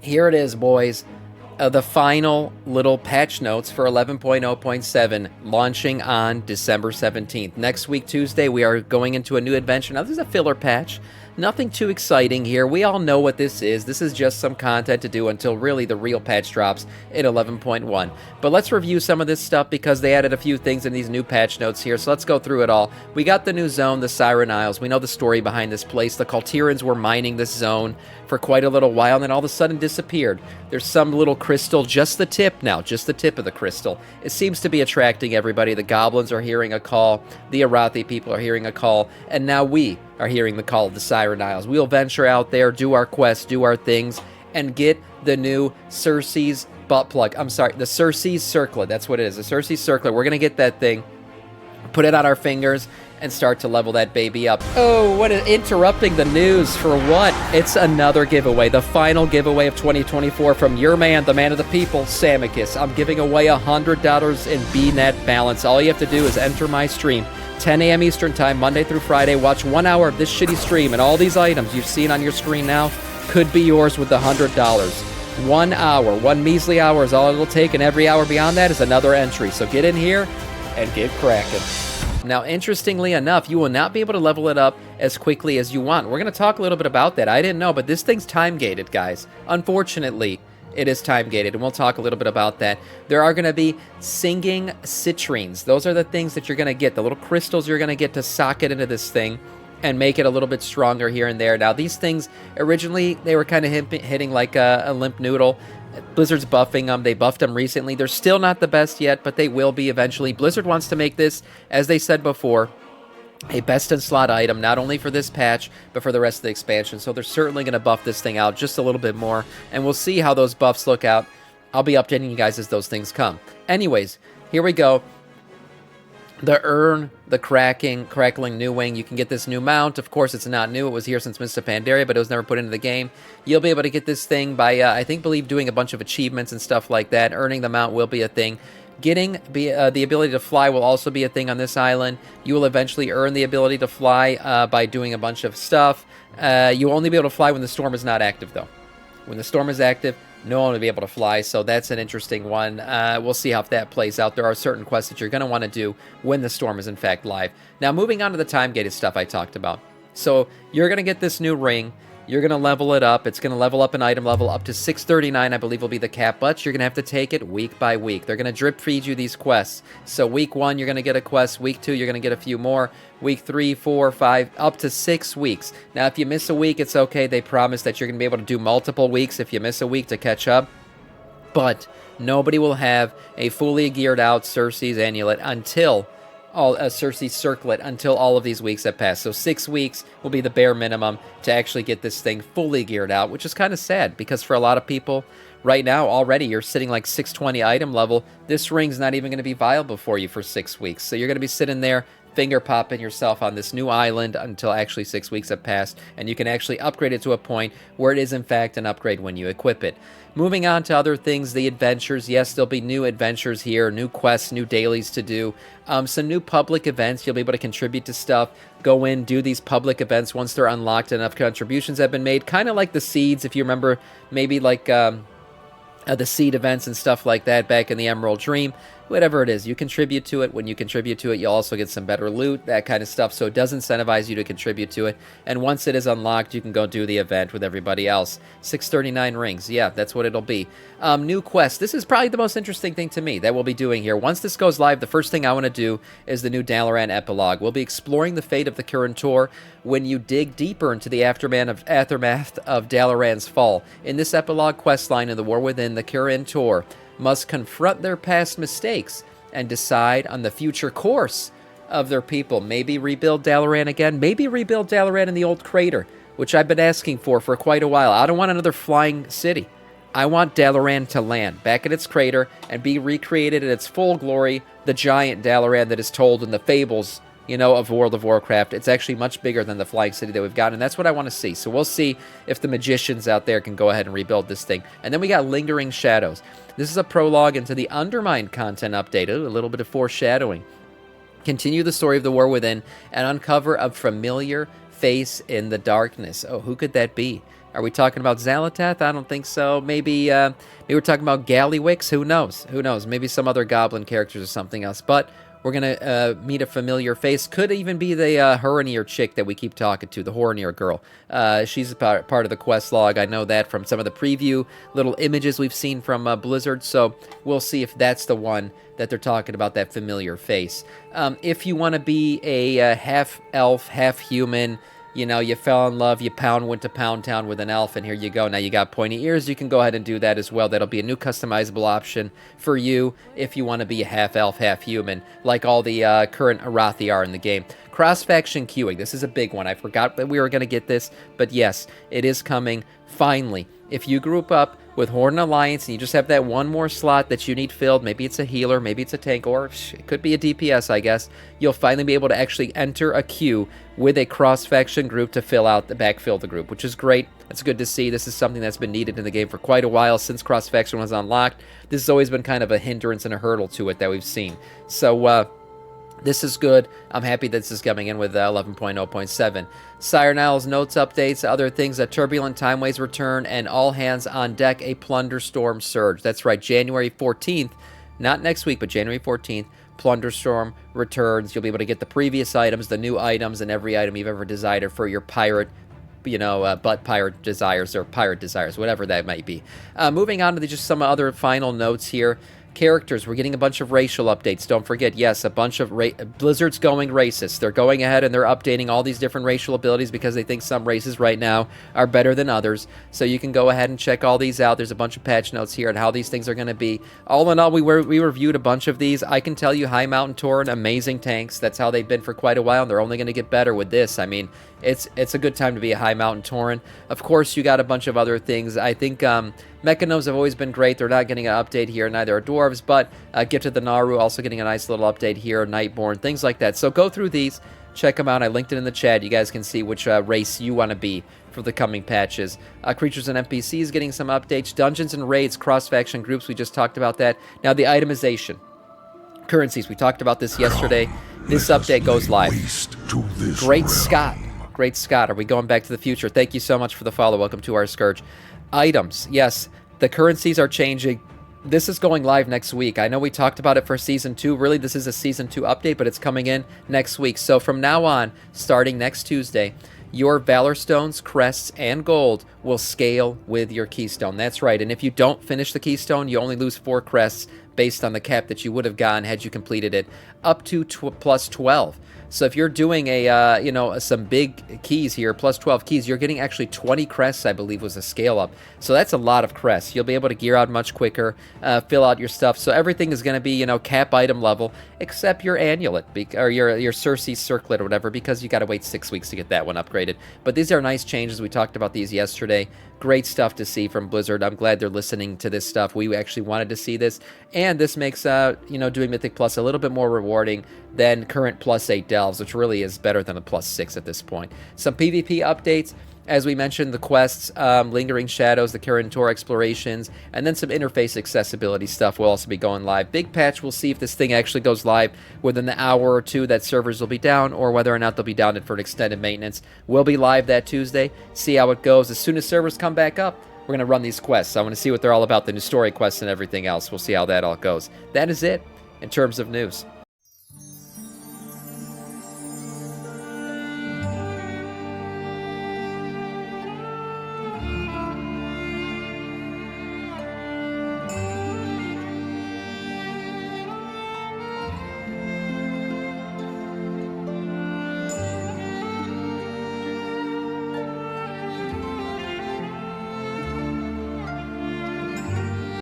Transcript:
here it is, boys. The final little patch notes for 11.0.7 launching on December 17th. Next week, Tuesday, we are going into a new adventure. Now, this is a filler patch. Nothing too exciting here. We all know what this is. This is just some content to do until really the real patch drops in 11.1. But let's review some of this stuff because they added a few things in these new patch notes here. So let's go through it all. We got the new zone, the Siren Isles. We know the story behind this place. The Kaltirans were mining this zone for quite a little while and then all of a sudden disappeared. There's some little crystal, just the tip now, just the tip of the crystal. It seems to be attracting everybody. The goblins are hearing a call. The Arathi people are hearing a call. And now we are hearing the call of the Siren Isles. We'll venture out there, do our quests, do our things, and get the new Circe's butt plug. I'm sorry, the Circe's circlet. That's what it is, the Circe's circlet. We're going to get that thing, put it on our fingers, and start to level that baby up. Oh, what is interrupting the news for what? It's another giveaway, the final giveaway of 2024 from your man, the man of the people, Samiccus. I'm giving away $100 in BNET balance. All you have to do is enter my stream, 10 a.m. Eastern Time, Monday through Friday. Watch 1 hour of this shitty stream, and all these items you've seen on your screen now could be yours with the $100. 1 hour, one measly hour is all it'll take, and every hour beyond that is another entry. So get in here and get cracking. Now, interestingly enough, you will not be able to level it up as quickly as you want. We're going to talk a little bit about that. I didn't know, but this thing's time-gated, guys. Unfortunately, it is time-gated, and we'll talk a little bit about that. There are going to be singing citrines. Those are the things that you're going to get, the little crystals you're going to get to sock it into this thing and make it a little bit stronger here and there. Now, these things, originally, they were kind of hitting like a limp noodle. Blizzard's buffing them. They buffed them recently. They're still not the best yet, but they will be eventually. Blizzard wants to make this, as they said before, a best-in-slot item, not only for this patch, but for the rest of the expansion. So they're certainly going to buff this thing out just a little bit more, and we'll see how those buffs look out. I'll be updating you guys as those things come. Anyways, here we go. The Urn, the Crackling New Wing. You can get this new mount. Of course, it's not new. It was here since Mists of Pandaria, but it was never put into the game. You'll be able to get this thing by, believe doing a bunch of achievements and stuff like that. Earning the mount will be a thing. Getting the ability to fly will also be a thing on this island. You will eventually earn the ability to fly by doing a bunch of stuff. You'll only be able to fly when the storm is not active, though. When the storm is active, no one will be able to fly, so that's an interesting one. We'll see how that plays out. There are certain quests that you're going to want to do when the storm is in fact live. Now, moving on to the time-gated stuff I talked about. So, you're going to get this new ring. You're going to level it up. It's going to level up an item level up to 639, I believe will be the cap, but you're going to have to take it week by week. They're going to drip feed you these quests. So week 1, you're going to get a quest. Week 2, you're going to get a few more. Week 3, 4, 5, up to 6 weeks. Now, if you miss a week, it's okay. They promise that you're going to be able to do multiple weeks if you miss a week to catch up. But nobody will have a fully geared out Circe's amulet until Circe's circlet until all of these weeks have passed. So 6 weeks will be the bare minimum to actually get this thing fully geared out, which is kind of sad because for a lot of people right now already you're sitting like 620 item level. This ring's not even going to be viable for you for 6 weeks. So you're going to be sitting there finger popping yourself on this new island until actually 6 weeks have passed, and you can actually upgrade it to a point where it is in fact an upgrade when you equip it. Moving on to other things, the adventures. Yes, there'll be new adventures here, new quests, new dailies to do. Some new public events. You'll be able to contribute to stuff. Go in, do these public events once they're unlocked. Enough contributions have been made. Kind of like the seeds, if you remember, maybe like the seed events and stuff like that back in the Emerald Dream. Whatever it is, you contribute to it. When you contribute to it, you'll also get some better loot, that kind of stuff. So it does incentivize you to contribute to it. And once it is unlocked, you can go do the event with everybody else. 639 rings. Yeah, that's what it'll be. New quests. This is probably the most interesting thing to me that we'll be doing here. Once this goes live, the first thing I want to do is the new Dalaran epilogue. We'll be exploring the fate of the current tour when you dig deeper into the aftermath of Dalaran's fall. In this epilogue questline in the War Within, the current tour must confront their past mistakes and decide on the future course of their people. Maybe rebuild Dalaran again. Maybe rebuild Dalaran in the old crater, which I've been asking for quite a while. I don't want another flying city. I want Dalaran to land back in its crater and be recreated in its full glory, the giant Dalaran that is told in the fables, of World of Warcraft. It's actually much bigger than the flying city that we've got, and that's what I want to see. So we'll see if the magicians out there can go ahead and rebuild this thing. And then we got Lingering Shadows. This is a prologue into the Undermined content update. Ooh, a little bit of foreshadowing. Continue the story of the War Within and uncover a familiar face in the darkness. Oh, who could that be? Are we talking about Xalatath? I don't think so. Maybe we're talking about Gallywix. Who knows? Who knows? Maybe some other goblin characters or something else. But we're going to meet a familiar face. Could even be the Horanir chick that we keep talking to, the Horanir girl. She's a part of the quest log. I know that from some of the preview little images we've seen from Blizzard. So we'll see if that's the one that they're talking about, that familiar face. If you want to be a half-elf, half-human, you know, you fell in love, you went to Pound Town with an elf, and here you go. Now you got pointy ears. You can go ahead and do that as well. That'll be a new customizable option for you if you want to be a half-elf, half-human, like all the current Arathi are in the game. Cross-faction queuing. This is a big one. I forgot that we were going to get this, but yes, it is coming finally. If you group up with Horde Alliance and you just have that one more slot that you need filled, maybe it's a healer, maybe it's a tank, or it could be a DPS, I guess, you'll finally be able to actually enter a queue with a cross-faction group to backfill the group, which is great. That's good to see. This is something that's been needed in the game for quite a while since cross-faction was unlocked. This has always been kind of a hindrance and a hurdle to it that we've seen. So, this is good. I'm happy that this is coming in with 11.0.7. Sire Niall's notes updates, other things, a turbulent timeways return, and all hands on deck, a Plunderstorm surge. That's right, January 14th, not next week, but January 14th, Plunderstorm returns. You'll be able to get the previous items, the new items, and every item you've ever desired for your pirate, butt pirate desires or pirate desires, whatever that might be. Moving on to just some other final notes here. Characters, we're getting a bunch of racial updates. Don't forget, yes, a bunch of Blizzard's going racist. They're going ahead and they're updating all these different racial abilities because they think some races right now are better than others. So you can go ahead and check all these out. There's a bunch of patch notes here on how these things are going to be. All in all, we reviewed a bunch of these. I can tell you, High Mountain Tauren, amazing tanks. That's how they've been for quite a while, and they're only going to get better with this. I mean, it's a good time to be a High Mountain Tauren. Of course, you got a bunch of other things. I think Mechanomes have always been great. They're not getting an update here. Neither are Dwarves, but Gift of the Naru also getting a nice little update here. Nightborn, things like that. So go through these. Check them out. I linked it in the chat. You guys can see which race you want to be for the coming patches. Creatures and NPCs getting some updates. Dungeons and raids, cross-faction groups. We just talked about that. Now the itemization. Currencies. We talked about this yesterday. This update goes live. Great Scott. Great Scott. Are we going back to the future? Thank you so much for the follow. Welcome to our Scourge. Items. Yes, the currencies are changing. This is going live next week. I know we talked about it for Season 2. Really, this is a Season 2 update, but it's coming in next week. So from now on, starting next Tuesday, your Valor Stones, Crests, and Gold will scale with your Keystone. That's right. And if you don't finish the Keystone, you only lose 4 Crests based on the cap that you would have gotten had you completed it, up to plus 12. So if you're doing some big keys here, plus 12 keys, you're getting actually 20 crests, I believe, was a scale up. So that's a lot of crests. You'll be able to gear out much quicker, fill out your stuff. So everything is going to be, cap item level, except your Annulet, or your Circe's Circlet or whatever, because you got to wait 6 weeks to get that one upgraded. But these are nice changes. We talked about these yesterday. Great stuff to see from Blizzard. I'm glad they're listening to this stuff. We actually wanted to see this. And this makes, doing Mythic Plus a little bit more rewarding than current plus 8 delves, which really is better than a plus 6 at this point. Some PvP updates. As we mentioned, the quests, Lingering Shadows, the Kirin Tor explorations, and then some interface accessibility stuff will also be going live. Big patch, we'll see if this thing actually goes live within the hour or two that servers will be down, or whether or not they'll be down for an extended maintenance. We'll be live that Tuesday, see how it goes. As soon as servers come back up, we're going to run these quests. I want to see what they're all about, the new story quests and everything else. We'll see how that all goes. That is it in terms of news.